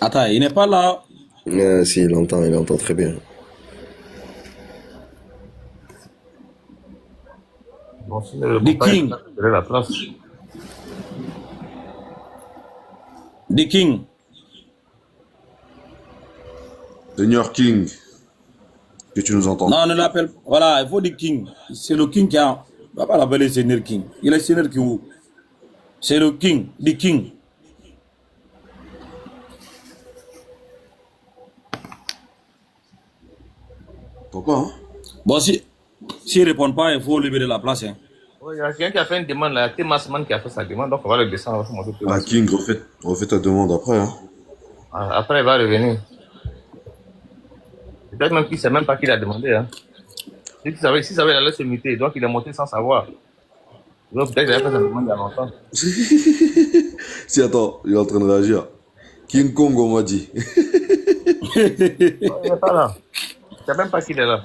Attends, il n'est pas là. Si, il entend très bien. Bon, si le The papa est King. là, il a la place. The King. Seigneur King, que tu nous entends? Non, on ne l'appelle. Voilà, il faut The King. C'est le King qui a. On va pas l'appeler Seigneur King. Il est Seigneur King où? C'est le King. The King. Papa, hein? Bon, si. S'il ne répond pas, il faut libérer la place. Hein. Oh, il y a quelqu'un qui a fait une demande là. C'est Massman qui a fait sa demande. Donc on va le descendre. On va monter Ah, King, refais ta demande après, hein? Après, il va revenir. Peut-être même qu'il ne sait même pas qui l'a demandé. Hein. Si savait, il allait se muter. Donc il est monté sans savoir. Donc peut-être qu'il avait fait sa demande il y a longtemps. Si, attends, il est en train de réagir. King Kong, on m'a dit. Oh, il n'est pas là. Il ne sait même pas qu'il est là.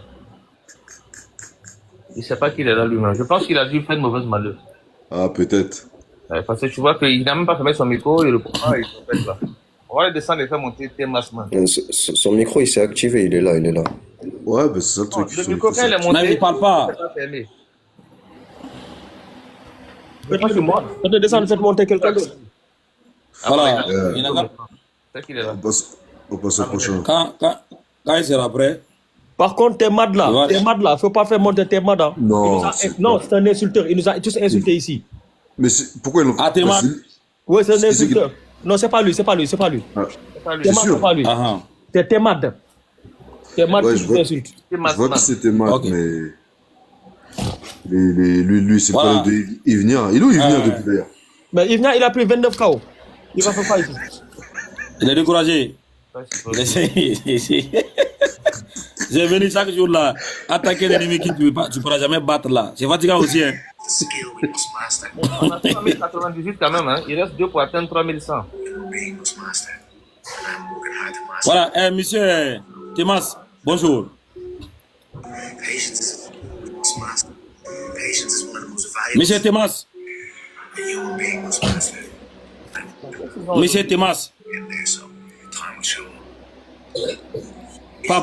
Il ne sait pas qu'il est là lui-même. Je pense qu'il a dû faire une mauvaise malheur. Ah, peut-être. Parce que tu vois qu'il n'a même pas fermé son micro, il répond pas, il s'appelle là. On va le descendre et faire monter Massman. Son micro, il s'est activé, il est là, il est là. Ouais, bah c'est ça le Non, truc. le micro, quand il est monté, Mais il ne parle pas. il pas fermé. Je pense que moi. On te descend, faites monter quelqu'un d'autre. Voilà. Euh, Il n'a pas- C'est qu'il est là. on passe au prochain. Quand il sera prêt, Par contre, tes mads là, Ouais. faut pas faire monter tes mads. Hein. Non, Non, c'est un insulteur. Il nous a tous insultés ici. Mais pourquoi ils l'ont Ah, t'es bah, mal. Oui, c'est un C'est- c'est- insulteur. Non, c'est pas lui, c'est pas lui, c'est pas lui. Ah, C'est pas lui. Tes C'est mads, sûr. c'est pas lui. ah, ah. C'est tes mads. Tes mads Ouais, qui je nous vois. insultent. C'est Je vois Massman. que c'était mal, Ok. mais lui c'est Voilà. pas de Yvenir. Il est où Yvenir Ouais. depuis d'ailleurs? Mais il vient, il a pris 29 KO. Il va faire quoi ici? Il est découragé. Ouais, c'est pas lui. J'ai venu chaque jour là, attaquer l'ennemi qui tu ne pourras jamais battre là. C'est fatigant aussi. Hein. On a 3098 quand même. Hein. Il reste 2 pour atteindre 3100. Voilà, monsieur Timas, bonjour. Monsieur Timas, monsieur Timas,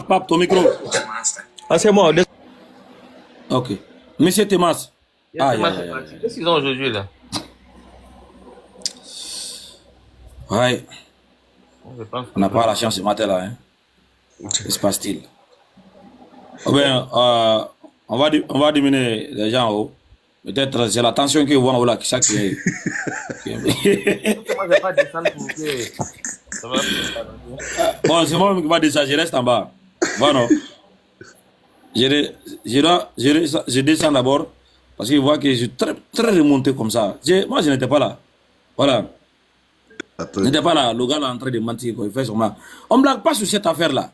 pape, ton micro. Ah, c'est moi. Ok. Monsieur Timas. Il y a Aïe, des matchs aïe, aïe. partis. Qu'est-ce qu'ils ont aujourd'hui là? Ouais, Je pense on n'a pas la chance ce matin là. Hein. Que se passe-t-il? Oh ben, on va diminuer les gens en haut. Peut-être c'est la tension qu'ils voient en haut là, qui que moi je vais pas descendre pour que ça va. Bon, c'est moi qui va descendre, je reste en bas. Bon, non. Je descends d'abord parce qu'ils voient que je suis très, très remonté comme ça. Moi, je n'étais pas là. Voilà. Attends. Je n'étais pas là. Le gars là est en train de mentir. Quoi. Il fait sûrement. On ne blague pas sur cette affaire-là.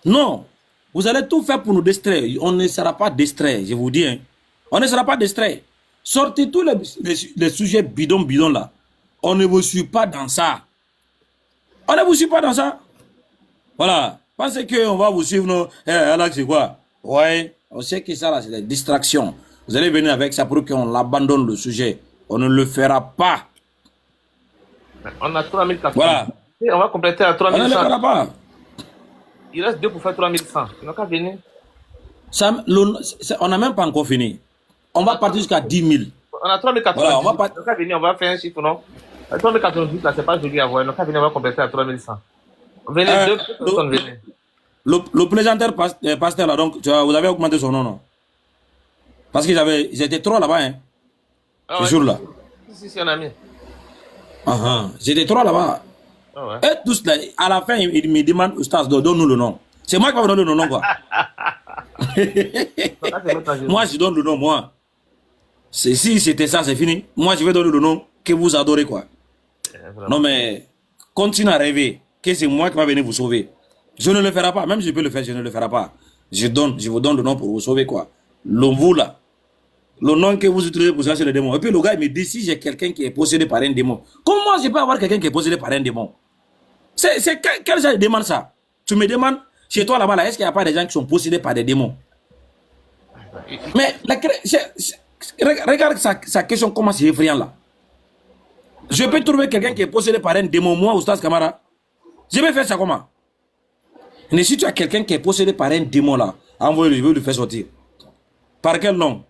Non. Vous allez tout faire pour nous distraire. On ne sera pas distrait, je vous dis. Hein. On ne sera pas distrait. Sortez tous les sujets bidons là. On ne vous suit pas dans ça. On ne vous suit pas dans ça. Voilà. Pensez qu'on va vous suivre, non? Alex, c'est quoi? Ouais. On sait que ça, là, c'est des distractions. Vous allez venir avec ça pour qu'on abandonne le sujet. On ne le fera pas. On a 3400. Voilà. Et on va compléter à On ne le 3100. fera pas. Il reste 2 pour faire 3100. Ils n'ont qu'à venir. On n'a même pas encore fini. On va partir jusqu'à 10 000. On a 3400. Voilà, on va pas- Ils n'ont qu'à venir, on va faire un chiffre, non? 3098 là, c'est pas joli à voir. Ils n'ont qu'à venir, on va compléter à 3100. Venez, 2 personnes, venez. Le plaisanteur pasteur là, donc, vous avez augmenté son nom, non? Parce qu'ils étaient trop là-bas, hein, Ah ce ouais. jour-là. Si, on a mis. J'étais trop là-bas. Ah ouais. Et tous là, à la fin, ils me demandent, Oustaz, donne-nous le nom. C'est moi qui vais vous donner le nom, quoi. Là, c'est notre agent. Moi, je donne le nom, moi. Si c'était ça, c'est fini. Moi, je vais donner le nom que vous adorez, quoi. Vraiment. Non, mais continuez à rêver que c'est moi qui va venir vous sauver. Je ne le ferai pas. Même si je peux le faire, je ne le ferai pas. Je vous donne le nom pour vous sauver, quoi. Le vous, là. Le nom que vous utilisez pour chasser les démons. Et puis le gars, il me dit si j'ai quelqu'un qui est possédé par un démon. Comment je peux avoir quelqu'un qui est possédé par un démon? Quel genre de demande ça? Tu me demandes, chez toi là-bas, là, est-ce qu'il n'y a pas des gens qui sont possédés par des démons? Mais regarde sa question, comment c'est effrayant là. Je peux trouver quelqu'un qui est possédé par un démon, moi, Oustaz Kamara. Je vais faire ça comment? Mais si tu as quelqu'un qui est possédé par un démon là, envoie-le, je vais le faire sortir. Par quel nom?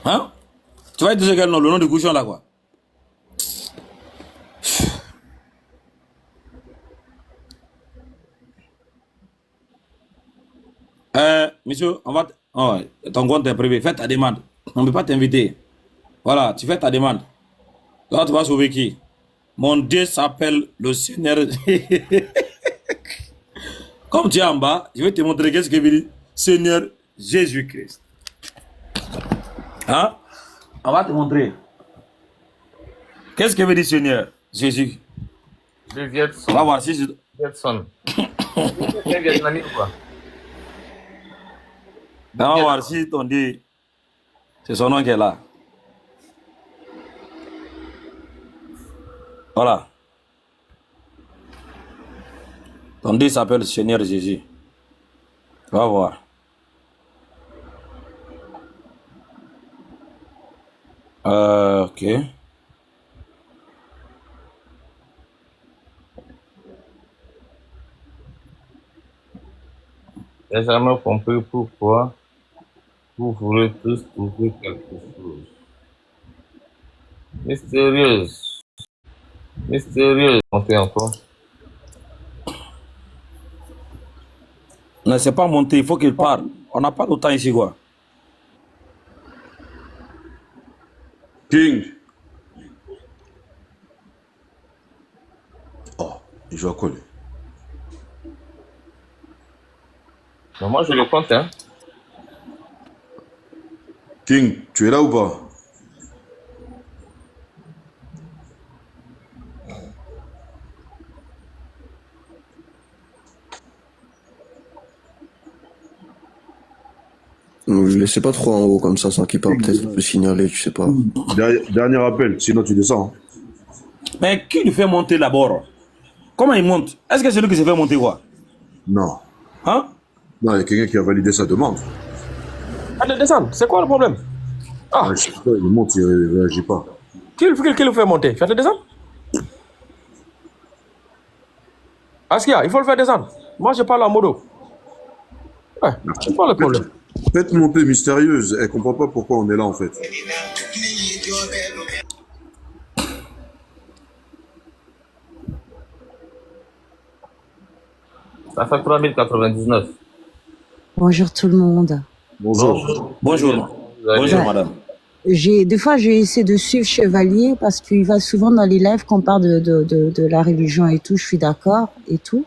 Hein? Tu vas dire quel nom? Le nom du couchon là quoi? Monsieur, on va... Oh, ton compte est privé, fais ta demande. On ne peut pas t'inviter. Voilà, tu fais ta demande. Là, tu vas sauver qui? Mon Dieu s'appelle le Seigneur. Comme tu es en bas, je vais te montrer qu'est-ce que veut dire Seigneur Jésus-Christ. Hein? On va te montrer. Qu'est-ce que veut dire Seigneur Jésus? Le Vietson. On va voir si je... Vietson. C'est un Vietnamien ou quoi? On va voir si ton dit c'est son nom qui est là. Voilà. Ton dit s'appelle Seigneur Jésus. Tu vas voir. Ok. J'ai jamais compris pourquoi vous voulez tous trouver quelque chose. Mystérieuse. Mystérieuse. Montez encore. Non, c'est pas monté, il faut qu'il parle. On n'a pas de temps ici, quoi. King. Oh, il joue à quoi lui? Non, moi, je le compte, hein. King, tu es là ou pas? Ne le laissez pas trop en haut comme ça sans qu'il parle. Peut-être qu'il peut signaler, tu sais pas. Dernier appel, sinon tu descends. Mais qui lui fait monter d'abord? Comment il monte? Est-ce que c'est lui qui se fait monter, quoi? Non. Hein? Non, il y a quelqu'un qui a validé sa demande. Allez, descends. C'est quoi le problème? Ah, Je sais pas, il monte, il réagit pas. qui le fait monter? Faites-le descendre. Askia, il faut le faire descendre. Moi, je parle en modo. Ouais, c'est pas le problème. Faites monter mystérieuse, elle comprend pas pourquoi on est là en fait. Ça fait 3099. Bonjour tout le monde. Bonjour. Bonjour. Bonjour, madame. Des fois, j'ai essayé de suivre Chevalier parce qu'il va souvent dans les lives qu'on parle de la religion et tout. Je suis d'accord et tout.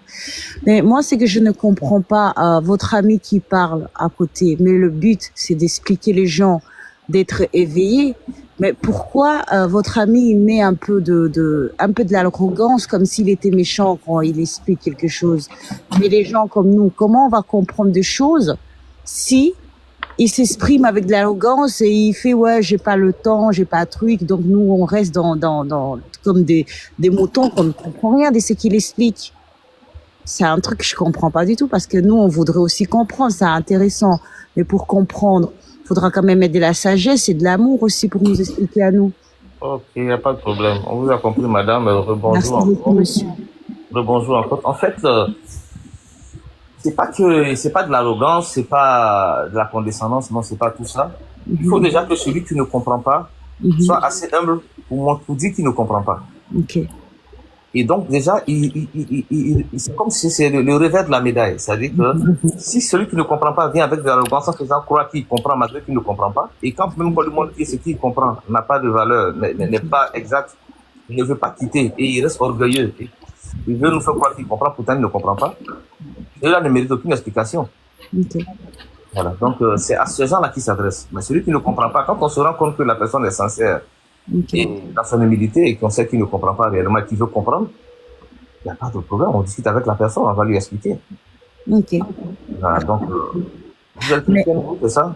Mais moi, c'est que je ne comprends pas votre ami qui parle à côté. Mais le but, c'est d'expliquer les gens, d'être éveillés. Mais pourquoi votre ami il met un peu de l'arrogance comme s'il était méchant quand il explique quelque chose? Mais les gens comme nous, comment on va comprendre des choses si il s'exprime avec de l'arrogance et il fait ouais j'ai pas le temps, j'ai pas de truc, donc nous on reste dans comme des moutons qu'on ne comprend rien de ce qu'il explique. C'est un truc que je comprends pas du tout parce que nous on voudrait aussi comprendre, c'est intéressant, mais pour comprendre il faudra quand même mettre de la sagesse et de l'amour aussi pour nous expliquer à nous. Ok, il n'y a pas de problème. On vous a compris, madame. Merci Rebonjour beaucoup encore. monsieur. Rebonjour encore. En fait, c'est pas de l'arrogance, c'est pas de la condescendance, non, c'est pas tout ça. Il faut déjà que celui qui ne comprend pas soit assez humble pour dire qu'il ne comprend pas. Ok. Et donc, déjà, c'est comme si c'est le revers de la médaille. C'est-à-dire que si celui qui ne comprend pas vient avec de l'arrogance en faisant croire qu'il comprend malgré qu'il ne comprend pas, et quand même on lui montre que ce qu'il comprend n'a pas de valeur, n'est pas exact, il ne veut pas quitter, et il reste orgueilleux. Il veut nous faire croire qu'il comprend, pourtant il ne comprend pas. Et là, il ne mérite aucune explication. Ok. Voilà. Donc, c'est à ce genre-là qu'il s'adresse. Mais celui qui ne comprend pas, quand on se rend compte que la personne est sincère, Ok. et dans son humilité, et qu'on sait qu'il ne comprend pas réellement, qu'il veut comprendre, il n'y a pas de problème. On discute avec la personne, on va lui expliquer. Ok. Voilà. Donc, vous êtes chrétienne, vous, c'est ça?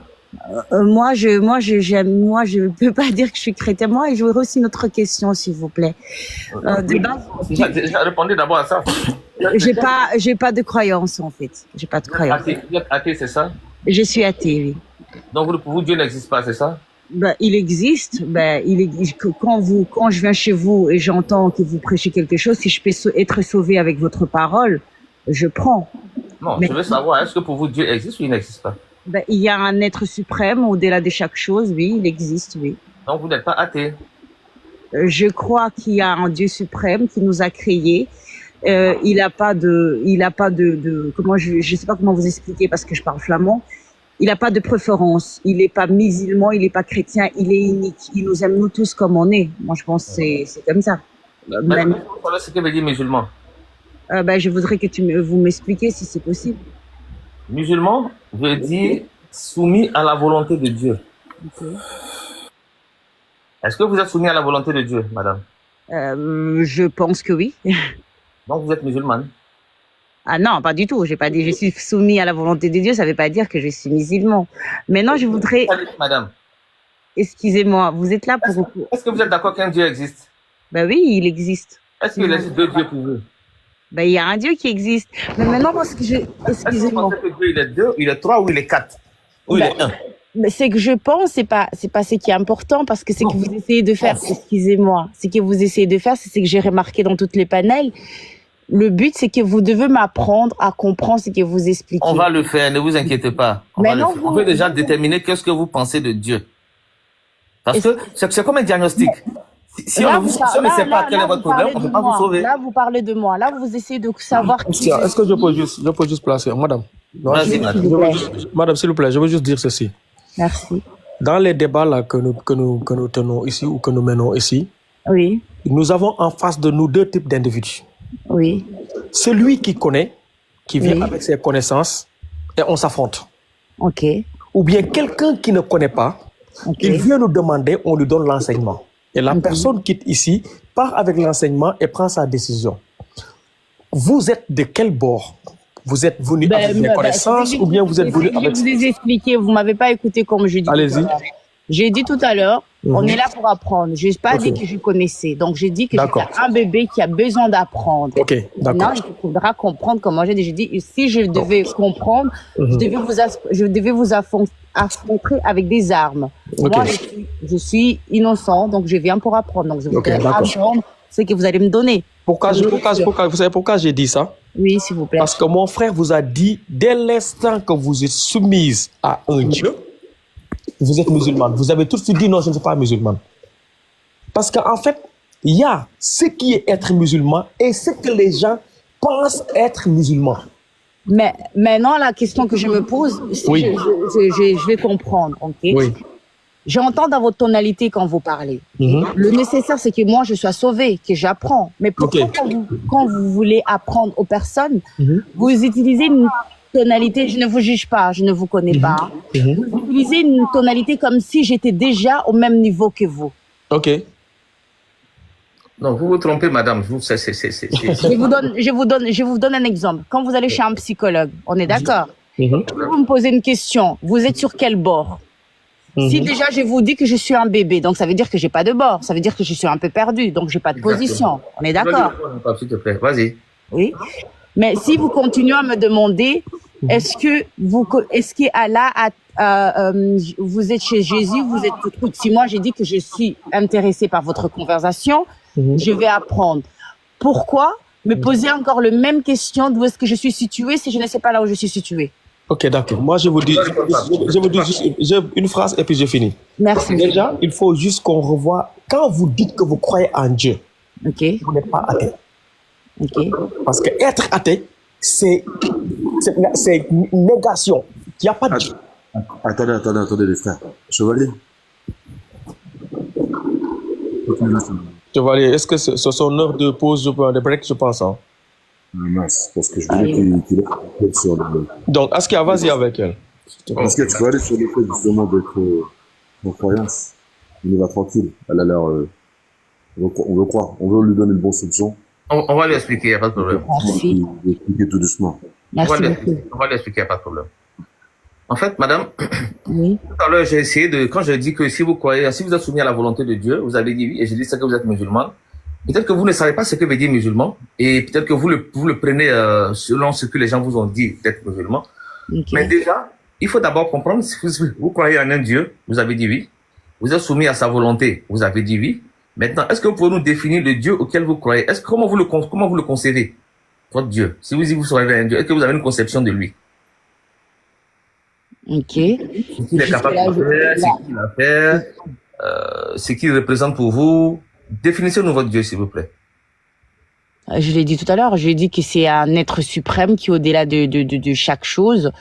Moi, je peux pas dire que je suis chrétien. Moi, et j'aurais aussi une autre question, s'il vous plaît. De base, Déjà, répondez d'abord à ça. j'ai pas de croyance, en fait. J'ai pas de croyance. Vous êtes athée, c'est ça? Je suis athée, oui. Donc, pour vous, Dieu n'existe pas, c'est ça? Ben, il existe. Ben, quand je viens chez vous et j'entends que vous prêchez quelque chose, si je peux être sauvé avec votre parole, je prends. Non, Mais je veux savoir, est-ce que pour vous, Dieu existe ou il n'existe pas? ben, il y a un être suprême au-delà de chaque chose, oui, il existe, oui. Donc, vous n'êtes pas athée. Je crois qu'il y a un Dieu suprême qui nous a créés. Il a pas de comment je sais pas comment vous expliquer parce que je parle flamand. Il n'a pas de préférence. Il n'est pas musulman, il n'est pas chrétien, il est unique. Il nous aime nous tous comme on est. Moi, je pense que c'est comme ça. Même, Vous savez ce que veut dire musulman? ben, je voudrais que vous m'expliquiez si c'est possible. Musulman veut dire soumis à la volonté de Dieu. Ok. Est-ce que vous êtes soumis à la volonté de Dieu, madame? Je pense que oui. Donc, vous êtes musulmane. Ah non, pas du tout. J'ai pas dit je suis soumis à la volonté de Dieu. Ça veut pas dire que je suis musulman. Maintenant, je voudrais, Madame, excusez-moi, vous êtes là pour. est-ce que vous êtes d'accord qu'un Dieu existe? Ben oui, il existe. Est-ce qu'il existe deux dieux pour vous? Ben il y a un Dieu qui existe. Mais maintenant, parce que Est-ce que vous excusez-moi. pensez que Dieu, il est deux, il est trois ou il est quatre? Ou il Ben, est un? mais c'est que je pense, c'est pas ce qui est important parce que c'est que vous essayez de faire, excusez-moi, c'est que vous essayez de faire, c'est ce que j'ai remarqué dans toutes les panels. Le but, c'est que vous devez m'apprendre à comprendre ce que vous expliquez. On va le faire, ne vous inquiétez pas. On Mais va le non, faire. On peut déjà déterminer qu'est-ce que vous pensez de Dieu. Parce que c'est comme un diagnostic. Si on ne sait pas quel est votre problème, on ne peut pas vous sauver. Là, vous parlez de moi. Là, vous essayez de savoir qui je Est-ce que je peux juste placer, madame? Non, Vas-y, madame. Madame, s'il vous plaît, je veux juste dire ceci. Merci. Dans les débats là que nous tenons ici ou que nous menons ici, Oui, nous avons en face de nous deux types d'individus. oui, Celui qui connaît, qui vient Oui. avec ses connaissances, et on s'affronte. ok, Ou bien quelqu'un qui ne connaît pas, ok. il vient nous demander, on lui donne l'enseignement. Et la personne quitte ici, part avec l'enseignement et prend sa décision. Vous êtes de quel bord? Vous êtes venu avec des connaissances ou bien vous êtes venu avec... Je vous ai expliqué, vous m'avez pas écouté comme je dis. Allez-y. J'ai dit tout à l'heure, on est là pour apprendre. Je n'ai pas Ok. dit que je connaissais. Donc, j'ai dit que D'accord. j'étais un bébé qui a besoin d'apprendre. Ok, d'accord. Maintenant, il faudra comprendre comment j'ai dit. J'ai dit, si je devais comprendre, je devais vous affronter avec des armes. Ok. Moi, je suis innocent, donc je viens pour apprendre. Donc, je voudrais d'accord. apprendre ce que vous allez me donner. Vous savez pourquoi j'ai dit ça? Oui, s'il vous plaît. Parce que mon frère vous a dit, dès l'instant que vous êtes soumise à un Dieu, vous êtes musulmane. Vous avez tout de suite dit non, je ne suis pas musulmane. Parce qu'en fait, il y a ce qui est être musulman et ce que les gens pensent être musulman. Mais maintenant, la question que je me pose, c'est Oui. je vais comprendre. Ok. Oui. J'entends dans votre tonalité quand vous parlez. Le nécessaire, c'est que moi, je sois sauvée, que j'apprends. Mais pourquoi, Ok. quand vous voulez apprendre aux personnes, vous utilisez une tonalité, je ne vous juge pas, je ne vous connais pas. Vous utilisez une tonalité comme si j'étais déjà au même niveau que vous. Ok. Non, vous vous trompez, madame. Je vous donne un exemple. Quand vous allez chez un psychologue, on est d'accord? Vous me posez une question. Vous êtes sur quel bord? Si déjà je vous dis que je suis un bébé, donc ça veut dire que j'ai pas de bord, ça veut dire que je suis un peu perdu, donc j'ai pas de position. On est d'accord? S'il te plaît, vas-y. Oui. Mais si vous continuez à me demander, est-ce que Allah vous êtes chez Jésus, vous êtes tout. Si moi j'ai dit que je suis intéressée par votre conversation, je vais apprendre. Pourquoi me poser encore la même question d'où est-ce que je suis située si je ne sais pas là où je suis située? Ok, d'accord. Moi, je vous dis juste une phrase et puis j'ai fini. Merci. Déjà, il faut juste qu'on revoie. Quand vous dites que vous croyez en Dieu, Ok. vous n'êtes pas athée. Ok. Parce que être athée, c'est une négation. Il n'y a pas de Dieu. Attendez, les frères. Chevalier. Chevalier, est-ce que c'est son heure de pause, de break, je pense, hein? Mince, parce que je voulais qu'il ait sur le... Donc, Askia, vas-y avec elle. Est-ce que tu peux aller sur le fait justement d'être en croyance? Il va tranquille. Elle a l'air... on veut croire. On veut lui donner une bonne solution. On va lui expliquer, il n'y a pas de problème. Merci. Il va expliquer tout doucement. Merci beaucoup. On va lui expliquer, il n'y a pas de problème. En fait, madame, Oui. tout à l'heure, j'ai essayé quand je dis que si vous êtes soumis à la volonté de Dieu, vous avez dit oui, et j'ai dit ça que vous êtes musulman. Peut-être que vous ne savez pas ce que veut dire musulman, et peut-être que vous le prenez selon ce que les gens vous ont dit d'être musulman. Ok. Mais déjà, il faut d'abord comprendre si vous croyez en un Dieu, vous avez dit oui. Vous êtes soumis à sa volonté. Vous avez dit oui. Maintenant, est-ce que vous pouvez nous définir le Dieu auquel vous croyez? Comment vous le concevez, votre Dieu? Si vous serez un Dieu, est-ce que vous avez une conception de lui? Ok. Ce qu'il est capable Jusque-là, de faire, ce qu'il va faire, ce qu'il représente pour vous. Définissez-nous votre Dieu, s'il vous plaît. Je l'ai dit tout à l'heure, je l'ai dit que c'est un être suprême qui est au-delà de chaque chose,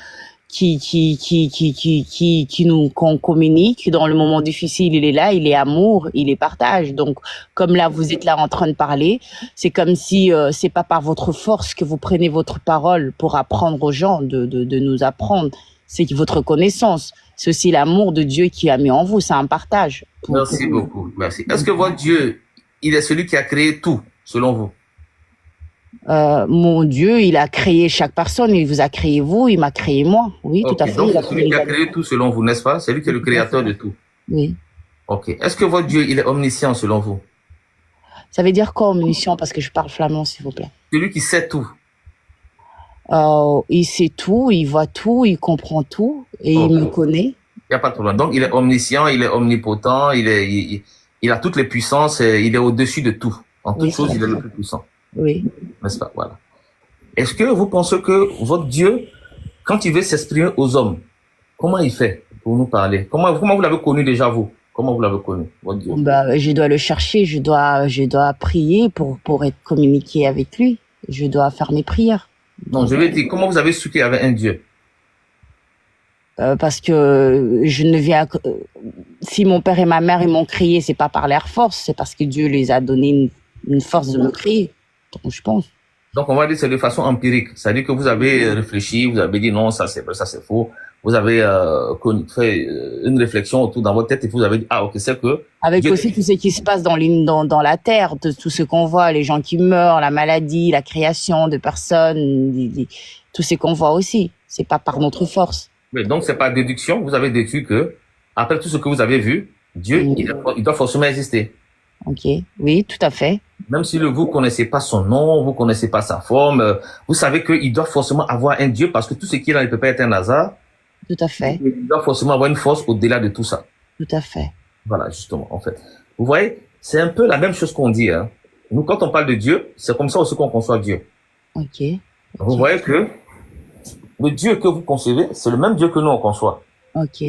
qu'on communique. Dans le moment difficile, il est là, il est amour, il est partage. Donc, comme là, vous êtes là en train de parler, c'est comme si c'est pas par votre force que vous prenez votre parole pour apprendre aux gens, de nous apprendre. C'est votre connaissance. C'est aussi l'amour de Dieu qui a mis en vous. C'est un partage. Merci beaucoup. Merci. Est-ce que votre Dieu, il est celui qui a créé tout, selon vous? Mon Dieu, il a créé chaque personne. Il vous a créé vous, il m'a créé moi. Oui, tout à fait. Donc, c'est celui qui a créé tout, selon vous, n'est-ce pas? C'est lui qui est le créateur de tout. Oui. Ok. Est-ce que votre Dieu, il est omniscient, selon vous? Ça veut dire quoi, omniscient? Parce que je parle flamand, s'il vous plaît. Celui qui sait tout. Il sait tout, il voit tout, il comprend tout et il me connaît. Il n'y a pas de problème. Donc, il est omniscient, il est omnipotent, il a toutes les puissances, il est au-dessus de tout. En toute chose, il est le plus puissant. Oui. N'est-ce pas? Voilà. Est-ce que vous pensez que votre Dieu, quand il veut s'exprimer aux hommes, comment il fait pour nous parler? Comment vous l'avez connu déjà, vous? Comment vous l'avez connu, votre Dieu? Je dois le chercher, je dois prier pour être communiqué avec lui. Je dois faire mes prières. Non, je veux dire, comment vous avez su qu'il y avait un Dieu? Parce que je ne viens si mon père et ma mère ils m'ont créé, c'est pas par leur force, c'est parce que Dieu les a donné une force de me créer. Donc, je pense. Donc, on va dire que c'est de façon empirique. C'est-à-dire que vous avez réfléchi, vous avez dit non, ça c'est vrai, ça c'est faux. Vous avez fait une réflexion autour dans votre tête et vous avez dit, ah ok, c'est que... Avec aussi tout ce qui se passe dans la terre, tout ce qu'on voit, les gens qui meurent, la maladie, la création de personnes, tout ce qu'on voit aussi. C'est pas par notre force. Oui, donc c'est par déduction, vous avez déduit que, après tout ce que vous avez vu, Dieu, il doit forcément exister. Ok, oui, tout à fait. Même si vous connaissez pas son nom, vous connaissez pas sa forme, vous savez qu'il doit forcément avoir un Dieu parce que tout ce qui est là ne peut pas être un hasard. Tout à fait. Il doit forcément avoir une force au-delà de tout ça. Tout à fait. Voilà, justement, en fait. Vous voyez, c'est un peu la même chose qu'on dit. Hein. Nous, quand on parle de Dieu, c'est comme ça aussi qu'on conçoit Dieu. Ok. Vous voyez que le Dieu que vous concevez, c'est le même Dieu que nous, on conçoit. Ok.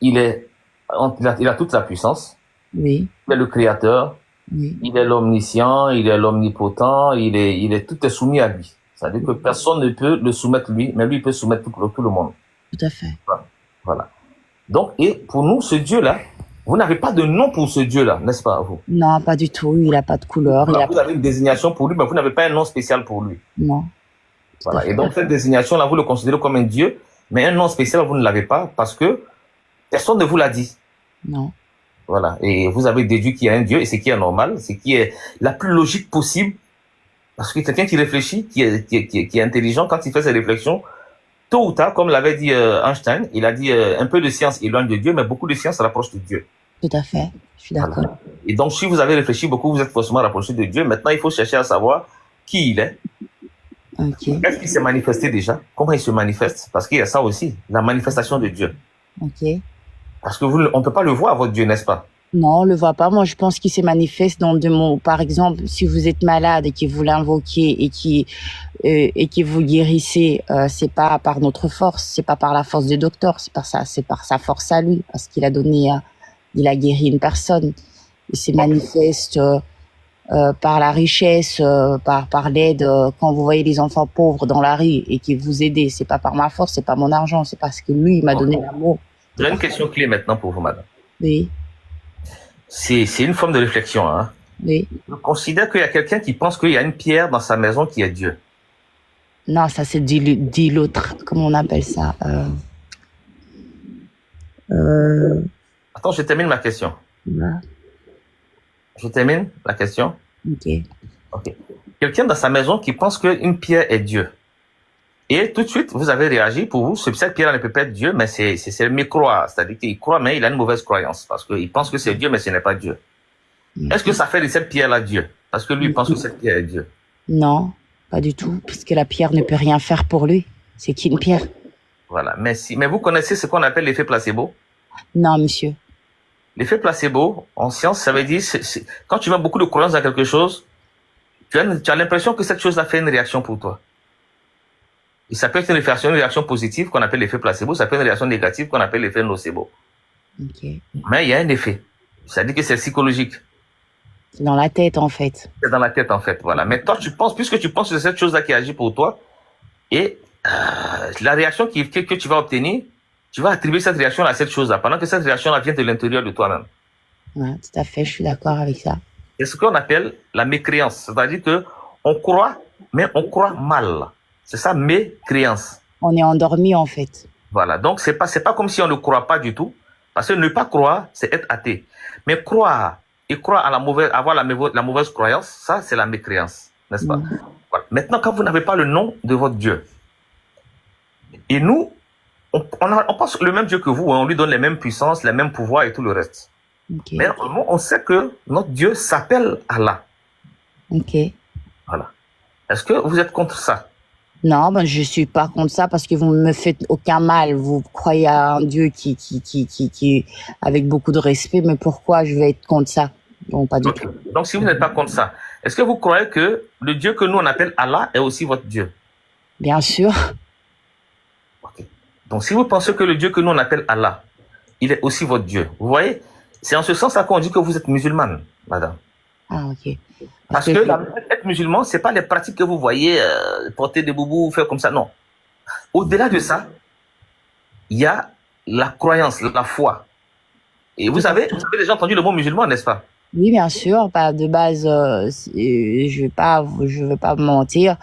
Il a toute la puissance. Oui. Il est le créateur. Oui. Il est l'omniscient, il est l'omnipotent, tout est soumis à lui. C'est-à-dire que personne ne peut le soumettre lui, mais lui il peut soumettre tout le monde. Tout à fait. Voilà. Donc, et pour nous, ce Dieu-là, vous n'avez pas de nom pour ce Dieu-là, n'est-ce pas, vous? Non, pas du tout. Il n'a pas de couleur. Vous avez une désignation pour lui, mais vous n'avez pas un nom spécial pour lui. Non. Voilà. Et donc, cette désignation-là, vous le considérez comme un Dieu, mais un nom spécial, vous ne l'avez pas parce que personne ne vous l'a dit. Non. Voilà. Et vous avez déduit qu'il y a un Dieu, et ce qui est normal, c'est qui est la plus logique possible. Parce que quelqu'un qui réfléchit, qui est intelligent, quand il fait ses réflexions, tôt ou tard, comme l'avait dit Einstein, il a dit un peu de science éloigne de Dieu, mais beaucoup de science rapproche de Dieu. Tout à fait. Je suis d'accord. Voilà. Et donc, si vous avez réfléchi beaucoup, vous êtes forcément rapproché de Dieu. Maintenant, il faut chercher à savoir qui il est. Ok. Est-ce qu'il s'est manifesté déjà? Comment il se manifeste? Parce qu'il y a ça aussi, la manifestation de Dieu. Ok. Parce que on peut pas le voir, votre Dieu, n'est-ce pas? Non, on le voit pas. Moi, je pense qu'il se manifeste par exemple, si vous êtes malade et que vous l'invoquez et que vous guérissez, c'est pas par notre force, c'est pas par la force du docteur, c'est par sa force à lui, parce qu'il a guéri une personne. Il se manifeste par la richesse, par l'aide. Quand vous voyez les enfants pauvres dans la rue et que vous aidez, c'est pas par ma force, c'est pas mon argent, c'est parce que lui, il m'a donné l'amour. J'ai une question clé maintenant pour vous, madame. Oui. C'est une forme de réflexion, hein. Oui. Je considère qu'il y a quelqu'un qui pense qu'il y a une pierre dans sa maison qui est Dieu. Non, ça c'est dit l'autre. Comment on appelle ça? Attends, je termine ma question. Là. Je termine la question. Ok. Quelqu'un dans sa maison qui pense qu'une pierre est Dieu. Et tout de suite, vous avez réagi, pour vous, cette pierre ne peut pas être Dieu, mais c'est le mécroire. C'est-à-dire qu'il croit, mais il a une mauvaise croyance. Parce qu'il pense que c'est Dieu, mais ce n'est pas Dieu. Est-ce que ça fait de cette pierre-là Dieu? Parce que lui, il pense que cette pierre est Dieu. Non, pas du tout. Puisque la pierre ne peut rien faire pour lui. C'est qu'une pierre. Voilà. Mais vous connaissez ce qu'on appelle l'effet placebo? Non, monsieur. L'effet placebo, en science, ça veut dire, quand tu mets beaucoup de croyance dans quelque chose, tu as l'impression que cette chose-là fait une réaction pour toi. Et ça peut être une réaction positive qu'on appelle l'effet placebo, ça peut être une réaction négative qu'on appelle l'effet nocebo. Ok. Mais il y a un effet. C'est-à-dire que c'est psychologique. C'est dans la tête, en fait. C'est dans la tête, en fait. Voilà. Mais toi, puisque tu penses que c'est cette chose-là qui agit pour toi, et la réaction que tu vas obtenir, tu vas attribuer cette réaction-là à cette chose-là, pendant que cette réaction-là vient de l'intérieur de toi-même. Ouais, tout à fait, je suis d'accord avec ça. C'est ce qu'on appelle la mécréance. C'est-à-dire que on croit, mais on croit mal. C'est ça, mécréance. On est endormi, en fait. Voilà. Donc, c'est pas comme si on ne croit pas du tout. Parce que ne pas croire, c'est être athée. Mais croire et croire à avoir la mauvaise croyance, ça, c'est la mécréance. N'est-ce pas? Voilà. Maintenant, quand vous n'avez pas le nom de votre Dieu, et nous, on pense le même Dieu que vous, hein, on lui donne les mêmes puissances, les mêmes pouvoirs et tout le reste. Ok. Mais on sait que notre Dieu s'appelle Allah. Ok. Voilà. Est-ce que vous êtes contre ça? Non, ben, je suis pas contre ça parce que vous me faites aucun mal. Vous croyez à un Dieu qui avec beaucoup de respect, mais pourquoi je vais être contre ça? Non, pas du tout. Donc, si vous n'êtes pas contre ça, est-ce que vous croyez que le Dieu que nous on appelle Allah est aussi votre Dieu? Bien sûr. Ok. Donc, si vous pensez que le Dieu que nous on appelle Allah, il est aussi votre Dieu, vous voyez, c'est en ce sens-là qu'on dit que vous êtes musulmane, madame. Ah, ok. Parce que être musulman, c'est pas les pratiques que vous voyez, porter des boubous, faire comme ça, non. Au-delà de ça, il y a la croyance, la foi. Et vous avez déjà entendu le mot musulman, n'est-ce pas? Oui, bien sûr. Bah, de base, je vais pas me mentir.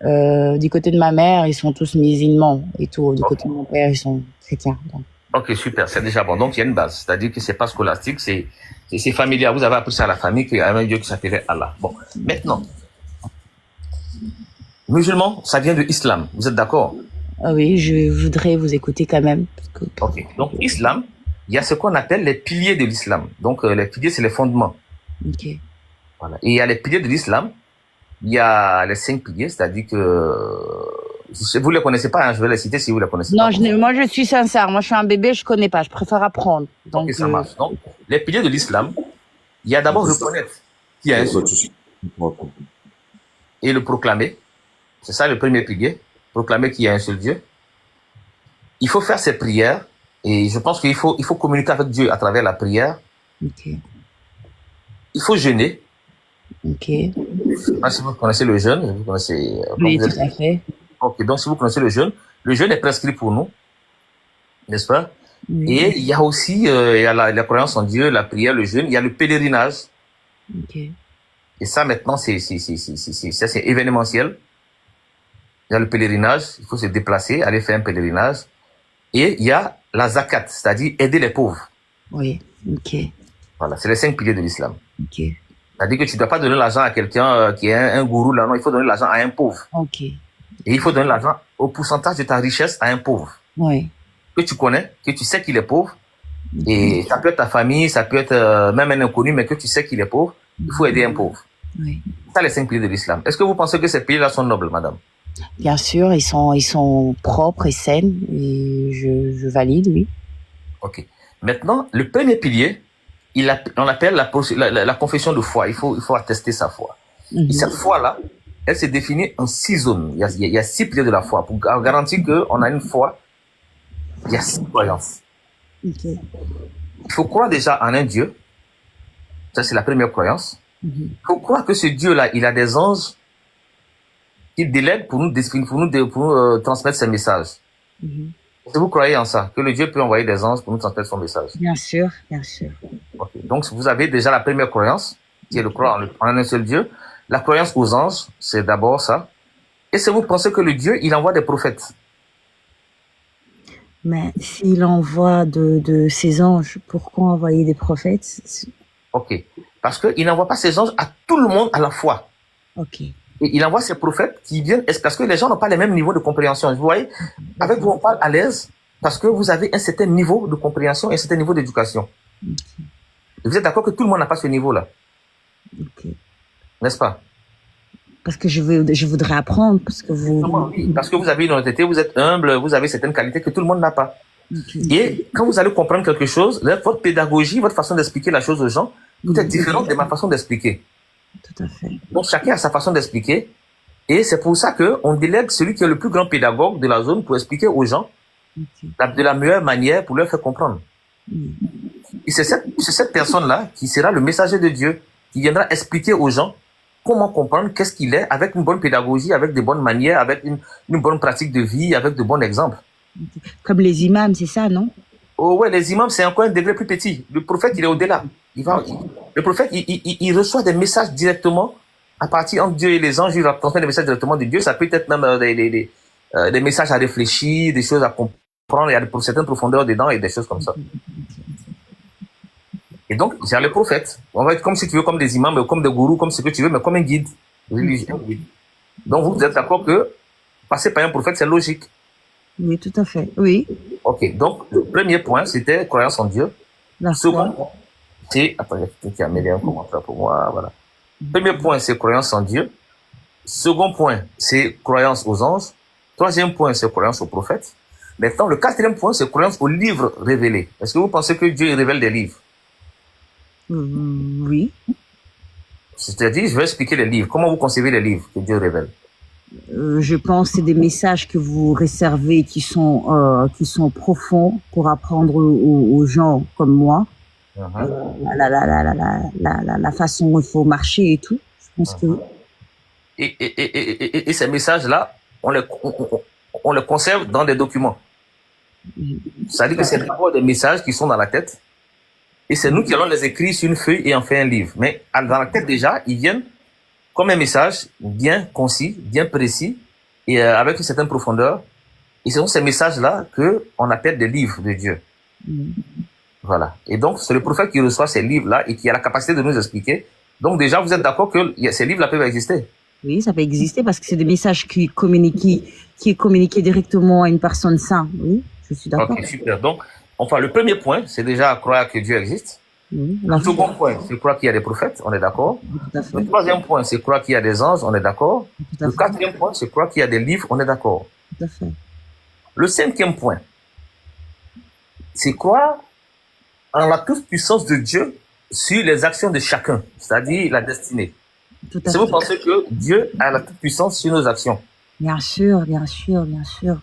Du côté de ma mère, ils sont tous musulmans et tout. Du côté de mon père, ils sont chrétiens. Donc. Ok, super, c'est déjà bon. Donc, il y a une base. C'est-à-dire que c'est pas scolastique, c'est familial. Vous avez appris ça à la famille qu'il y a un Dieu qui s'appelait Allah. Bon, maintenant, musulman, ça vient de l'islam. Vous êtes d'accord? Ah oui, je voudrais vous écouter quand même. Parce que... Ok, donc islam, il y a ce qu'on appelle les piliers de l'islam. Donc, les piliers, c'est les fondements. Ok. Voilà. Et il y a les piliers de l'islam. Il y a les 5 piliers, c'est-à-dire que vous les connaissez pas, hein, je vais les citer si vous les connaissez Non, pas. moi je suis sincère. Moi je suis un bébé, je connais pas. Je préfère apprendre. Donc Ok, ça marche. Donc, les piliers de l'islam, il y a d'abord reconnaître qu'il y a un seul et le proclamer. C'est ça le premier pilier. Proclamer qu'il y a un seul Dieu. Il faut faire ses prières et je pense qu'il faut communiquer avec Dieu à travers la prière. Ok. Il faut jeûner. Ok. Je sais pas si vous connaissez le jeûne. Vous connaissez, Oui, tout à fait. Ok, donc si vous connaissez le jeûne est prescrit pour nous, n'est-ce pas? Oui. Et il y a aussi il y a la croyance en Dieu, la prière, le jeûne, il y a le pèlerinage. Ok. Et ça maintenant c'est événementiel. Il y a le pèlerinage, il faut se déplacer, aller faire un pèlerinage. Et il y a la zakat, c'est-à-dire aider les pauvres. Oui. Ok. Voilà, c'est les 5 piliers de l'islam. Ok. C'est-à-dire que tu ne dois pas donner l'argent à quelqu'un qui est un gourou là, non, il faut donner l'argent à un pauvre. Ok. Et il faut donner l'argent au pourcentage de ta richesse à un pauvre. Oui. Que tu connais, que tu sais qu'il est pauvre. Et ça peut être ta famille, ça peut être même un inconnu, mais que tu sais qu'il est pauvre, il faut aider un pauvre. Oui. C'est ça les 5 piliers de l'islam. Est-ce que vous pensez que ces piliers-là sont nobles, madame? Bien sûr, ils sont propres et sains et je valide, oui. Ok. Maintenant, le premier pilier, on appelle la confession de foi. Il faut attester sa foi. Et cette foi-là, elle se définit en 6 zones. Il y a 6 piliers de la foi. Pour garantir qu'on a une foi, il y a 6 croyances. Ok. Il faut croire déjà en un Dieu. Ça, c'est la première croyance. Il faut croire que ce Dieu-là, il a des anges qu'il délègue pour nous transmettre ses messages. Est-ce que vous croyez en ça? Que le Dieu peut envoyer des anges pour nous transmettre son message? Bien sûr, bien sûr. Okay. Donc, vous avez déjà la première croyance, qui est de croire en un seul Dieu. La croyance aux anges, c'est d'abord ça. Et si vous pensez que le Dieu, il envoie des prophètes? Mais s'il envoie de ses anges, pourquoi envoyer des prophètes? Ok. Parce qu'il n'envoie pas ses anges à tout le monde à la fois. Ok. Et il envoie ses prophètes qui viennent, parce que les gens n'ont pas les mêmes niveaux de compréhension. Vous voyez, avec vous, on parle à l'aise parce que vous avez un certain niveau de compréhension et un certain niveau d'éducation. Et vous êtes d'accord que tout le monde n'a pas ce niveau-là? Ok. N'est-ce pas? Parce que je voudrais apprendre, parce que vous... Oui, parce que vous avez une honnêteté, vous êtes humble, vous avez certaines qualités que tout le monde n'a pas. Et quand vous allez comprendre quelque chose, là, votre pédagogie, votre façon d'expliquer la chose aux gens, peut être différente de ma façon d'expliquer. Tout à fait. Donc, chacun a sa façon d'expliquer. Et c'est pour ça qu'on délègue celui qui est le plus grand pédagogue de la zone pour expliquer aux gens de la meilleure manière pour leur faire comprendre. Et c'est cette personne-là qui sera le messager de Dieu, qui viendra expliquer aux gens comment comprendre qu'est-ce qu'il est, avec une bonne pédagogie, avec de bonnes manières, avec une bonne pratique de vie, avec de bons exemples. Comme les imams, c'est ça, non? Oh ouais, les imams, c'est encore un degré plus petit. Le prophète, il est au-delà. Le prophète, il reçoit des messages directement à partir entre Dieu et les anges. Il va transmettre des messages directement de Dieu. Ça peut être même des messages à réfléchir, des choses à comprendre. Il y a certaines profondeurs dedans et des choses comme ça. Et donc, c'est les prophètes. On va être comme si tu veux, comme des imams, comme des gourous, comme ce que tu veux, mais comme un guide religieux. Donc, vous êtes d'accord que passer par un prophète, c'est logique. Oui, tout à fait. Oui. Ok, donc le premier point, c'était croyance en Dieu. Second point, c'est... Attends, il y a quelqu'un qui a mêlé un commentaire pour moi, voilà. Premier point, c'est croyance en Dieu. Second point, c'est croyance aux anges. Troisième point, c'est croyance aux prophètes. Maintenant, le quatrième point, c'est croyance aux livres révélés. Est-ce que vous pensez que Dieu révèle des livres? Oui. C'est-à-dire, je vais expliquer les livres. Comment vous concevez les livres que Dieu révèle? Je pense que c'est des messages que vous réservez qui sont profonds pour apprendre aux gens comme moi la façon dont il faut marcher et tout. Je pense que et ces messages-là, on les conserve dans des documents. C'est-à-dire que c'est d'abord des messages qui sont dans la tête et c'est nous qui allons les écrire sur une feuille et en faire un livre. Mais dans la tête déjà, ils viennent comme un message bien concis, bien précis et avec une certaine profondeur. Et ce sont ces messages-là qu'on appelle des livres de Dieu. Voilà. Et donc, c'est le prophète qui reçoit ces livres-là et qui a la capacité de nous expliquer. Donc déjà, vous êtes d'accord que ces livres-là peuvent exister? Oui, ça peut exister parce que c'est des messages qui est communiqué directement à une personne sainte. Oui, je suis d'accord. Ok, super. Donc, enfin, le premier point, c'est déjà croire que Dieu existe. Oui, le second point, c'est croire qu'il y a des prophètes, on est d'accord. Le troisième point, c'est croire qu'il y a des anges, on est d'accord. Le quatrième point, c'est croire qu'il y a des livres, on est d'accord. Tout à fait. Le cinquième point, c'est croire en la toute-puissance de Dieu sur les actions de chacun, c'est-à-dire la destinée. Si vous pensez que Dieu a la toute-puissance sur nos actions. Bien sûr, bien sûr, bien sûr.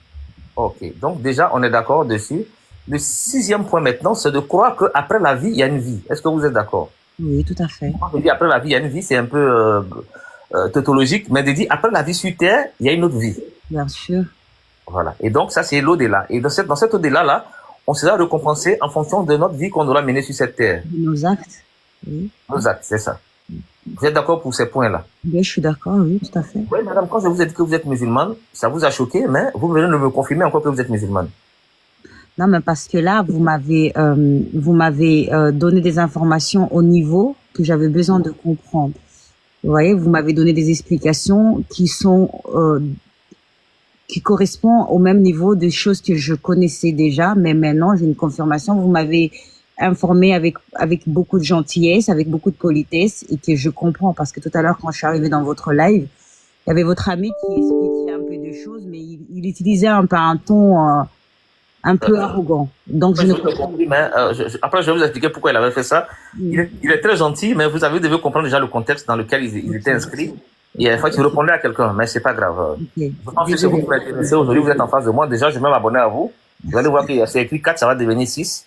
Ok, donc déjà, on est d'accord dessus. Le sixième point maintenant, c'est de croire qu'après la vie, il y a une vie. Est-ce que vous êtes d'accord? Oui, tout à fait. Quand je dis après la vie, il y a une vie, c'est un peu tautologique, mais de dire après la vie sur Terre, il y a une autre vie. Bien sûr. Voilà. Et donc, ça, c'est l'au-delà. Et dans cet au-delà-là, on sera récompensé en fonction de notre vie qu'on aura menée sur cette Terre. Nos actes. Oui. Nos actes, c'est ça. Vous êtes d'accord pour ces points-là? Oui, je suis d'accord, oui, tout à fait. Oui, madame, quand je vous ai dit que vous êtes musulmane, ça vous a choqué, mais vous venez de me confirmer encore que vous êtes musulmane. Non, mais parce que là, vous m'avez donné des informations au niveau que j'avais besoin de comprendre. Vous voyez, vous m'avez donné des explications qui correspondent au même niveau des choses que je connaissais déjà, mais maintenant j'ai une confirmation. Vous m'avez informé avec beaucoup de gentillesse, avec beaucoup de politesse, et que je comprends parce que tout à l'heure, quand je suis arrivée dans votre live, il y avait votre ami qui expliquait un peu de choses, mais il utilisait un peu un ton un peu arrogant. Donc je ne comprends pas. Mais après, je vais vous expliquer pourquoi il avait fait ça. Il est très gentil, mais vous devez comprendre déjà le contexte dans lequel il était inscrit. Et il faut qu'il répondait à quelqu'un, mais c'est pas grave. Je pense que c'est vous qui m'intéressez. Aujourd'hui, vous êtes en face de moi. Déjà, je vais m'abonner à vous. Vous allez voir que c'est écrit 4, ça va devenir 6.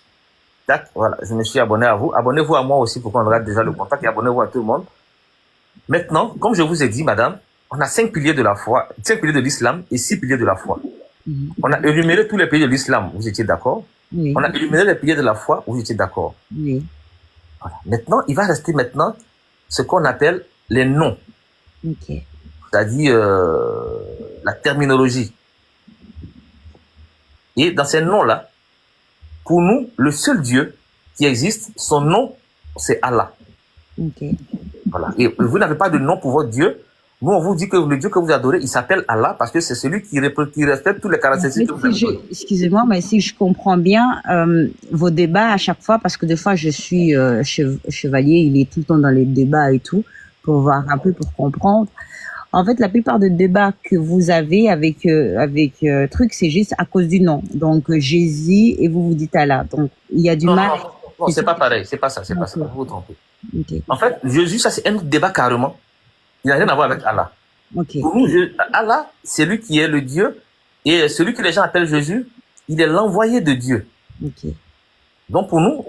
Tac, voilà, je me suis abonné à vous. Abonnez-vous à moi aussi pour qu'on regarde déjà le contact et abonnez-vous à tout le monde. Maintenant, comme je vous ai dit, madame, on a 5 piliers de la foi, 5 piliers de l'islam et 6 piliers de la foi. On a énuméré tous les piliers de l'islam, vous étiez d'accord? Oui. On a énuméré les piliers de la foi, vous étiez d'accord? Oui. Voilà. Maintenant, il va rester maintenant ce qu'on appelle les noms. Ok. C'est-à-dire la terminologie. Et dans ces noms-là, pour nous, le seul Dieu qui existe, son nom, c'est Allah. Ok. Voilà. Et vous n'avez pas de nom pour votre Dieu. Nous, on vous dit que le Dieu que vous adorez, il s'appelle Allah parce que c'est celui qui respecte toutes les caractéristiques que vous avez. Excusez-moi, mais si je comprends bien vos débats à chaque fois, parce que des fois je suis chevalier, il est tout le temps dans les débats et tout, pour voir un peu, pour comprendre. En fait, la plupart des débats que vous avez avec truc, c'est juste à cause du nom. Donc Jésus et vous dites Allah. Donc il y a du Non, mal. non, c'est pas pareil, c'est pas ça, c'est pas ça. Ok. Vous vous trompez. Ok. En fait, Jésus, ça c'est un débat carrément. Il n'a rien à voir avec Allah. Ok. Pour nous, Allah, c'est lui qui est le Dieu, et celui que les gens appellent Jésus, il est l'envoyé de Dieu. Ok. Donc pour nous,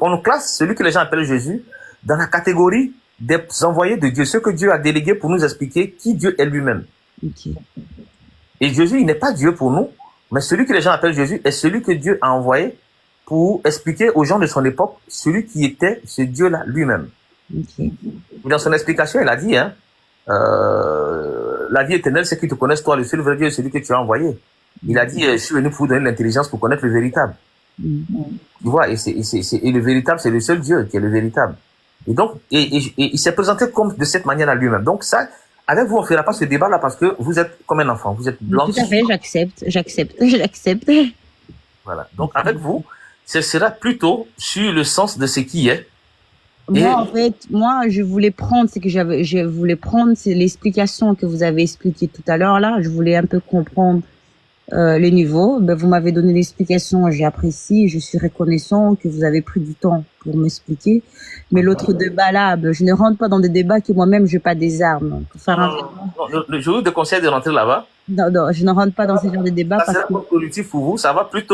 on classe celui que les gens appellent Jésus dans la catégorie des envoyés de Dieu, ceux que Dieu a délégués pour nous expliquer qui Dieu est lui-même. Ok. Et Jésus, il n'est pas Dieu pour nous, mais celui que les gens appellent Jésus est celui que Dieu a envoyé pour expliquer aux gens de son époque celui qui était ce Dieu-là lui-même. Ok. Dans son explication, il a dit, la vie éternelle, c'est qu'ils te connaissent toi, le seul vrai Dieu, celui que tu as envoyé. Il a dit, je suis venu pour vous donner l'intelligence pour connaître le véritable. Tu vois, et le véritable, c'est le seul Dieu qui est le véritable. Et donc, il s'est présenté comme de cette manière à lui-même. Donc ça, avec vous, on ne fera pas ce débat-là parce que vous êtes comme un enfant, vous êtes blanc. Tout à fait, j'accepte. Voilà. Donc avec vous, ce sera plutôt sur le sens de ce qui est. Moi, en fait, je voulais prendre, c'est l'explication que vous avez expliquée tout à l'heure là. Je voulais un peu comprendre les niveaux. Ben, vous m'avez donné l'explication, j'ai apprécié, je suis reconnaissant que vous avez pris du temps pour m'expliquer. Mais l'autre débat là, ben, je ne rentre pas dans des débats que moi-même j'ai pas des armes. Donc, je vous déconseille de rentrer là-bas. Non, je ne rentre pas dans ce genre de débat parce que c'est productif pour vous. Ça va plus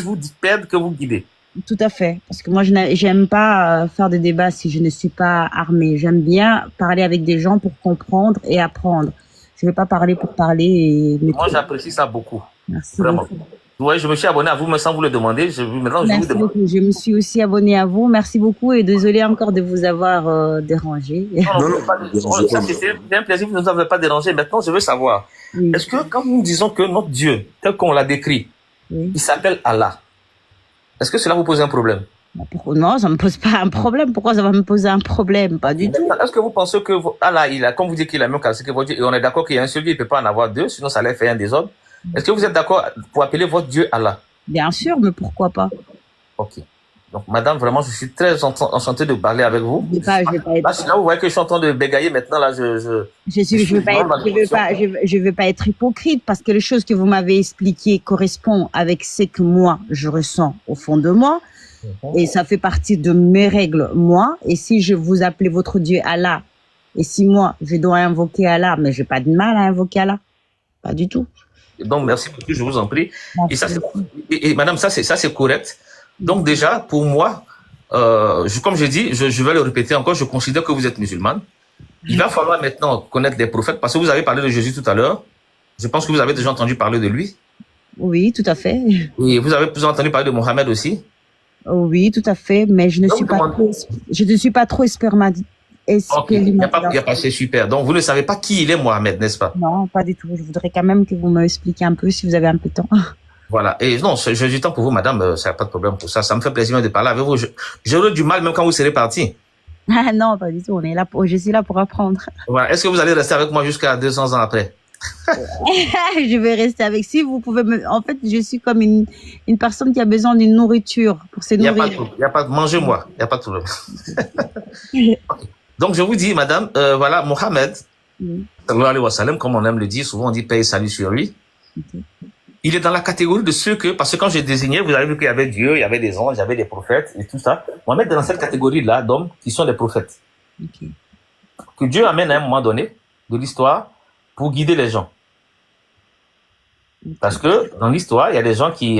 vous perdre que vous guider. Tout à fait, parce que moi j'aime pas faire des débats si je ne suis pas armée. J'aime bien parler avec des gens pour comprendre et apprendre. Je ne vais pas parler pour parler. Moi j'apprécie ça beaucoup. Merci vraiment. Beaucoup. Ouais, je me suis abonné à vous, mais sans vous le demander. Merci beaucoup. Je me suis aussi abonné à vous. Merci beaucoup et désolé encore de vous avoir dérangé. C'est un plaisir, vous ne nous avez pas dérangé. Maintenant, je veux savoir, est-ce que quand nous disons que notre Dieu, tel qu'on l'a décrit, il s'appelle Allah, est-ce que cela vous pose un problème? Non, ça ne me pose pas un problème. Pourquoi ça va me poser un problème? Pas du tout. Est-ce que vous pensez que Allah, comme vous dites qu'il a la même caractéristique que votre Dieu, et on est d'accord qu'il y a un seul Dieu, il ne peut pas en avoir deux, sinon ça allait faire un désordre. Est-ce que vous êtes d'accord pour appeler votre Dieu Allah? Bien sûr, mais pourquoi pas? Ok. Donc, madame, vraiment, je suis très enchanté de parler avec vous. Je vais pas là, vous voyez que je suis en train de bégayer maintenant. Là, je vais pas être hypocrite parce que les choses que vous m'avez expliquées correspondent avec ce que moi, je ressens au fond de moi. Et ça fait partie de mes règles, moi. Et si je vous appelez votre Dieu Allah, et si moi, je dois invoquer Allah, mais j'ai pas de mal à invoquer Allah. Pas du tout. Donc, merci beaucoup, je vous en prie. Et madame, ça, c'est correct. Donc, déjà, pour moi, comme je dis, je vais le répéter encore, je considère que vous êtes musulmane. Il va falloir maintenant connaître des prophètes, parce que vous avez parlé de Jésus tout à l'heure. Je pense que vous avez déjà entendu parler de lui. Oui, tout à fait. Et vous avez entendu parler de Mohammed aussi. Oui, tout à fait, mais je ne suis pas trop expérimentée. Okay. Il n'y a pas, c'est super. Donc, vous ne savez pas qui il est, Mohamed, n'est-ce pas? Non, pas du tout. Je voudrais quand même que vous me expliquiez un peu si vous avez un peu de temps. Voilà. Et non, j'ai du temps pour vous, madame. Ça n'a pas de problème pour ça. Ça me fait plaisir de parler avec vous. J'aurai du mal même quand vous serez parti. Ah non, pas du tout. Je suis là pour apprendre. Voilà. Est-ce que vous allez rester avec moi jusqu'à 200 ans après? Je vais rester avec. Si vous pouvez en fait, je suis comme une personne qui a besoin d'une nourriture pour se nourrir. Il n'y a pas de mangez-moi. Il n'y a pas de problème. Okay. Donc, je vous dis, madame, voilà, Mohammed, sallallahu alayhi wa sallam, comme on aime le dire, souvent on dit paix et salut sur lui. Il est dans la catégorie de ceux parce que quand j'ai désigné, vous avez vu qu'il y avait Dieu, il y avait des anges, il y avait des prophètes et tout ça. Mohammed est dans cette catégorie-là d'hommes qui sont des prophètes. Que Dieu amène à un moment donné de l'histoire pour guider les gens. Parce que dans l'histoire, il y a des gens qui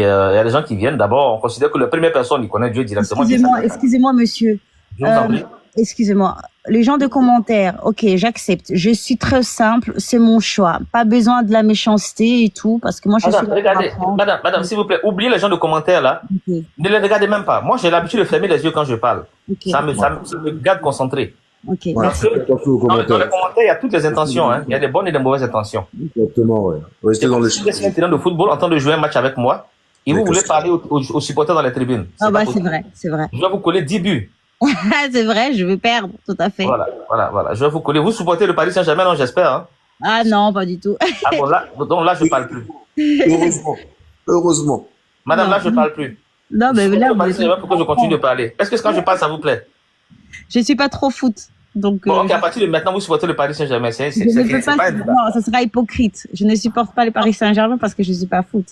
viennent. D'abord, on considère que la première personne qui connaît Dieu directement. Excusez-moi, monsieur. Je vous en prie. Excusez-moi, les gens de commentaires, ok, j'accepte. Je suis très simple, c'est mon choix. Pas besoin de la méchanceté et tout, parce que moi, je suis... Regardez, madame, s'il vous plaît, oubliez les gens de commentaires là. Okay. Ne les regardez même pas. Moi, j'ai l'habitude de fermer les yeux quand je parle. Okay. Ça me garde concentré. Ok. Parce que dans les commentaires, il y a toutes les intentions. Hein. Il y a des bonnes et des mauvaises intentions. Exactement, ouais. Restez dans les choses. Vous êtes un terrain de football en train de jouer un match avec moi et vous voulez parler aux supporters dans les tribunes. Ah bah c'est vrai, c'est vrai. Je vais vous coller 10 buts. C'est vrai, je vais perdre, tout à fait. Voilà. Je vais vous coller. Vous supportez le Paris Saint-Germain, non, j'espère. Hein? Ah non, pas du tout. Ah bon, donc là, je ne parle plus. Heureusement. Madame, là, je ne parle plus. Non, mais là, pourquoi je continue de parler? Est-ce que quand je parle, ça vous plaît? Je ne suis pas trop foot. Donc, Bon, ok, à partir de maintenant, vous supportez le Paris Saint-Germain. C'est je ne peux pas pas, un débat. non, ça sera hypocrite. Je ne supporte pas le Paris Saint-Germain parce que je ne suis pas foot.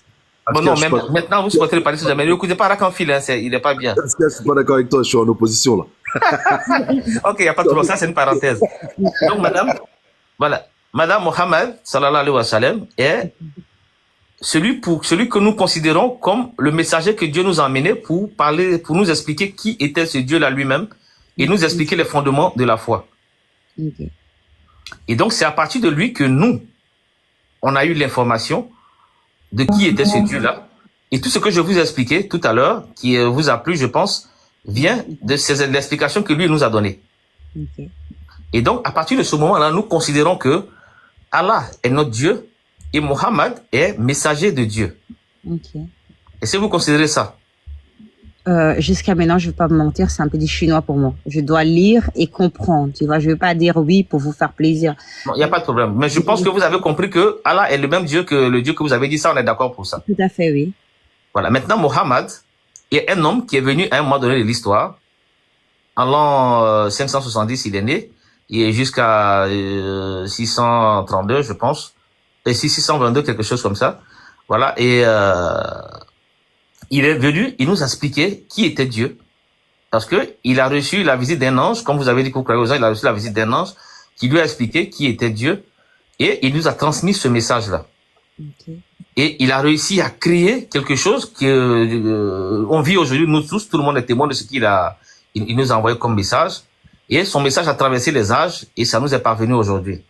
Bon, non, mais maintenant, vous supportez le Paris Saint-Germain. Ne l'écoutez pas Rakan Fil, hein, il n'est pas bien. Je suis pas d'accord avec toi, je suis en opposition, là. Ok, il n'y a pas de problème. Ça, c'est une parenthèse. Donc, madame, voilà. Madame Mohamed, sallallahu alayhi wa sallam, est celui que nous considérons comme le messager que Dieu nous a amené pour nous expliquer qui était ce Dieu-là lui-même et nous expliquer les fondements de la foi. Ok. Et donc, c'est à partir de lui que nous, on a eu l'information de qui était ce Dieu-là. Et tout ce que je vous ai expliqué tout à l'heure, qui vous a plu, je pense, vient de l'explication que lui nous a donnée. Ok. Et donc, à partir de ce moment-là, nous considérons que Allah est notre Dieu et Mohammed est messager de Dieu. Ok. Est-ce que vous considérez ça? Jusqu'à maintenant, je ne vais pas me mentir, c'est un peu du chinois pour moi. Je dois lire et comprendre, tu vois. Je ne vais pas dire oui pour vous faire plaisir. Non, il n'y a pas de problème. Mais je pense que vous avez compris que Allah est le même Dieu que le Dieu que vous avez dit. Ça, on est d'accord pour ça. Tout à fait, oui. Voilà. Maintenant, Mohammed est un homme qui est venu à un moment donné de l'histoire. En l'an 570, il est né. Il est jusqu'à 632, je pense. Et 622, quelque chose comme ça. Voilà. Et il est venu, il nous a expliqué qui était Dieu. Parce que il a reçu la visite d'un ange, comme vous avez dit, il a reçu la visite d'un ange qui lui a expliqué qui était Dieu. Et il nous a transmis ce message-là. Ok. Et il a réussi à créer quelque chose que on vit aujourd'hui, nous tous, tout le monde est témoin de ce il nous a envoyé comme message. Et son message a traversé les âges et ça nous est parvenu aujourd'hui.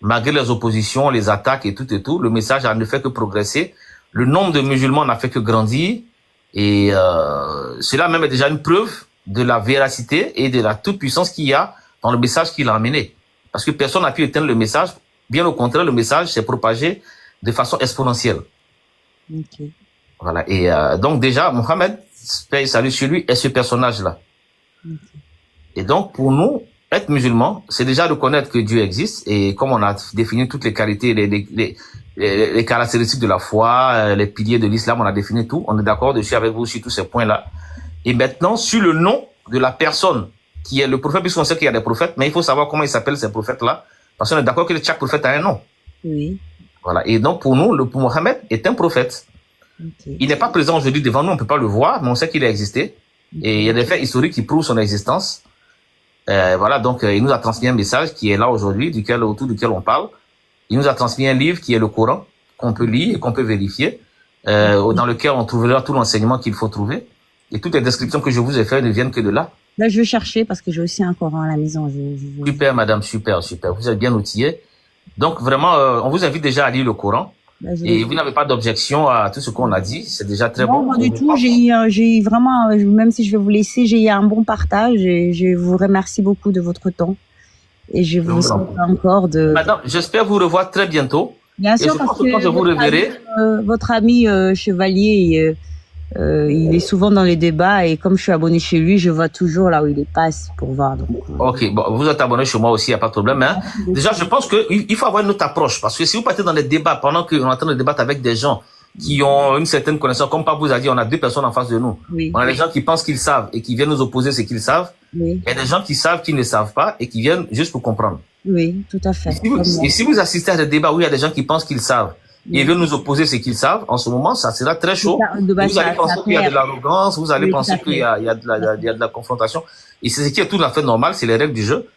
Malgré les oppositions, les attaques et tout, le message ne fait que progresser. Le nombre de musulmans n'a fait que grandir. Et cela même est déjà une preuve de la véracité et de la toute-puissance qu'il y a dans le message qu'il a amené. Parce que personne n'a pu éteindre le message. Bien au contraire, le message s'est propagé de façon exponentielle. Ok. Voilà. Et donc déjà, Mohammed, paix et salut sur lui, est ce personnage-là. Ok. Et donc, pour nous, être musulman, c'est déjà reconnaître que Dieu existe. Et comme on a défini toutes les qualités, les caractéristiques de la foi, les piliers de l'islam, on a défini tout. On est d'accord dessus avec vous sur tous ces points-là. Et maintenant, sur le nom de la personne qui est le prophète, puisqu'on sait qu'il y a des prophètes, mais il faut savoir comment ils s'appellent ces prophètes-là. Parce qu'on est d'accord que chaque prophète a un nom. Oui. Voilà. Et donc, pour nous, Mohammed est un prophète. Ok. Il n'est pas présent aujourd'hui devant nous, on peut pas le voir, mais on sait qu'il a existé. Et il y a des faits historiques qui prouvent son existence. Voilà, donc il nous a transmis un message qui est là aujourd'hui, autour duquel on parle. Il nous a transmis un livre qui est le Coran, qu'on peut lire et qu'on peut vérifier, dans lequel on trouvera tout l'enseignement qu'il faut trouver. Et toutes les descriptions que je vous ai faites ne viennent que de là. Là, je vais chercher parce que j'ai aussi un Coran à la maison. Super, madame, super. Vous êtes bien outillée. Donc vraiment, on vous invite déjà à lire le Coran. Là, Et vous n'avez pas d'objection à tout ce qu'on a dit, c'est déjà très bon. Non, pas du tout. J'ai eu vraiment, même si je vais vous laisser, j'ai eu un bon partage et je vous remercie beaucoup de votre temps. Et je vous souhaite encore de... Madame, j'espère vous revoir très bientôt. Bien sûr, je parce pense que quand je vous reverrai... votre ami Chevalier, il est souvent dans les débats et comme je suis abonné chez lui, je vois toujours là où il passe pour voir. Donc, Ok, bon, vous êtes abonné chez moi aussi, il n'y a pas de problème. Hein. Déjà, je pense qu'il faut avoir une autre approche parce que si vous partez dans les débats pendant qu'on est en train de débattre avec des gens qui ont une certaine connaissance, comme Pape vous a dit, on a deux personnes en face de nous. Oui. On a des gens qui pensent qu'ils savent et qui viennent nous opposer ce qu'ils savent. Oui. Il y a des gens qui savent qu'ils ne savent pas et qui viennent juste pour comprendre. Oui, tout à fait. Et si vous assistez à des débats où il y a des gens qui pensent qu'ils savent et veulent nous opposer ce qu'ils savent, en ce moment, ça sera très chaud. Vous allez penser qu'il y a de l'arrogance, vous allez penser qu'il y a de la confrontation. Et c'est ce qui est tout à fait normal, c'est les règles du jeu.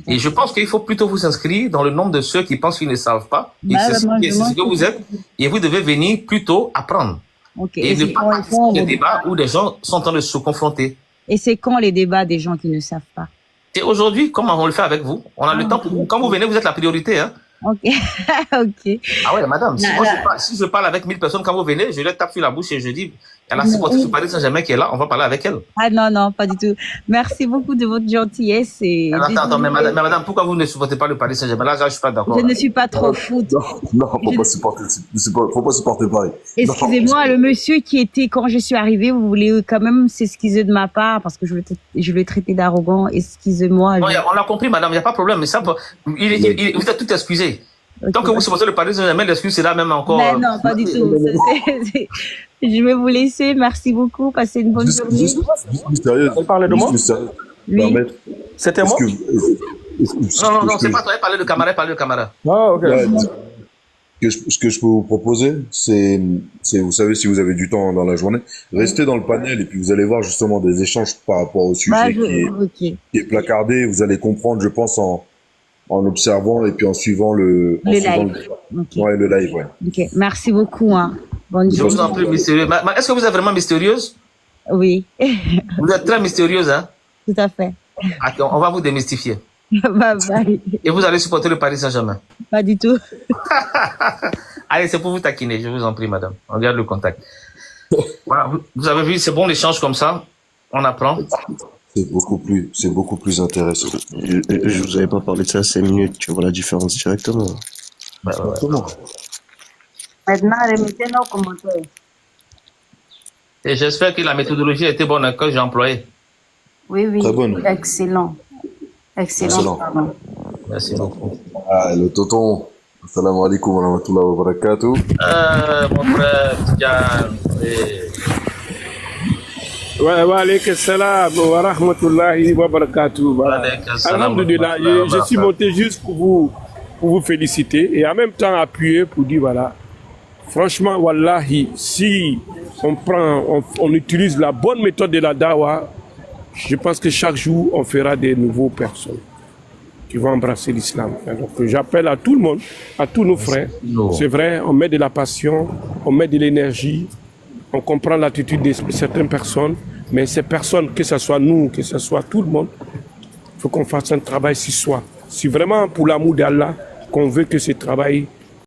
Et je pense qu'il faut plutôt vous inscrire dans le nombre de ceux qui pensent qu'ils ne savent pas. Et c'est ce que vous êtes. Et vous devez venir plutôt apprendre. Okay. Et ne pas participer à des débats où des gens sont en train de se confronter. Et c'est quand les débats des gens qui ne savent pas? C'est aujourd'hui, comme on le fait avec vous. On a le temps. Quand vous venez, vous êtes la priorité. Hein. Ok, ok. Ah ouais, madame, si je parle avec 1000 personnes quand vous venez, je les tape sur la bouche et je dis, il y a la supportrice du Paris Saint-Germain qui est là, on va parler avec elle. Ah non, non, pas du tout. Merci beaucoup de votre gentillesse. Et attends, mais madame, pourquoi vous ne supportez pas le Paris Saint-Germain? Là, je suis pas d'accord. Je ne suis pas trop foot. Non, faut pas supporter Paris. Excusez-moi, le monsieur qui était, quand je suis arrivée, vous voulez quand même s'excuser de ma part parce que je l'ai traité d'arrogant. Excusez-moi. Non, on l'a compris, madame, il n'y a pas de problème. Mais ça, vous êtes tout excusé. Okay. Tant que vous supportez le Paris Saint-Germain, l'excuse c'est là même encore. Mais non, pas du tout. Je vais vous laisser. Merci beaucoup. Passez une bonne journée. Juste mystérieuse. Elle parlait de moi? Oui. permettre, C'était est-ce moi? que, Non, c'est pas toi. Parler de Camara, parler de Camara. Ah, ok. ouais, ce que je peux vous proposer, c'est, vous savez, si vous avez du temps dans la journée, restez dans le panel et puis vous allez voir justement des échanges par rapport au sujet Bah, qui ok. est placardé. Vous allez comprendre, je pense, en observant et puis en suivant Le live. Ok. ouais, le live, ouais. Ok. Merci beaucoup. Hein. Bonne Je vous en journée. prie, mystérieuse. Est-ce que vous êtes vraiment mystérieuse? Oui, Vous êtes très mystérieuse, hein? tout à fait. Attends, on va vous démystifier. Bye bye. Et vous allez supporter le Paris Saint-Germain. Pas du tout. Allez, c'est pour vous taquiner, je vous en prie, madame. On garde le contact. Voilà, vous avez vu, c'est bon l'échange comme ça. On apprend. C'est beaucoup plus intéressant. Je vous avais pas parlé de ça 5 minutes, tu vois la différence directement. Comment? Maintenant, remettez nos commentaires. Et j'espère que la méthodologie a été bonne que j'ai employée. Oui, oui. Très bonne. Excellent. Excellent. Pardon. Merci beaucoup. Ah, le tonton. Assalamu alaikum wa rahmatullahi wa barakatuh. Mon frère, Tidiane. Wa alaykum salam wa rahmatullahi wa barakatuh. Alaykum salam. Alhamdulillah, je suis monté juste pour vous féliciter et en même temps appuyer pour dire voilà, franchement, wallahi, si on utilise la bonne méthode de la dawa, je pense que chaque jour, on fera des nouveaux personnes qui vont embrasser l'islam. Donc, j'appelle à tout le monde, à tous nos frères. C'est vrai, on met de la passion, on met de l'énergie, on comprend l'attitude de certaines personnes, mais ces personnes, que ce soit nous, que ce soit tout le monde, il faut qu'on fasse un travail sur soi. C'est vraiment pour l'amour d'Allah qu'on veut que ce travail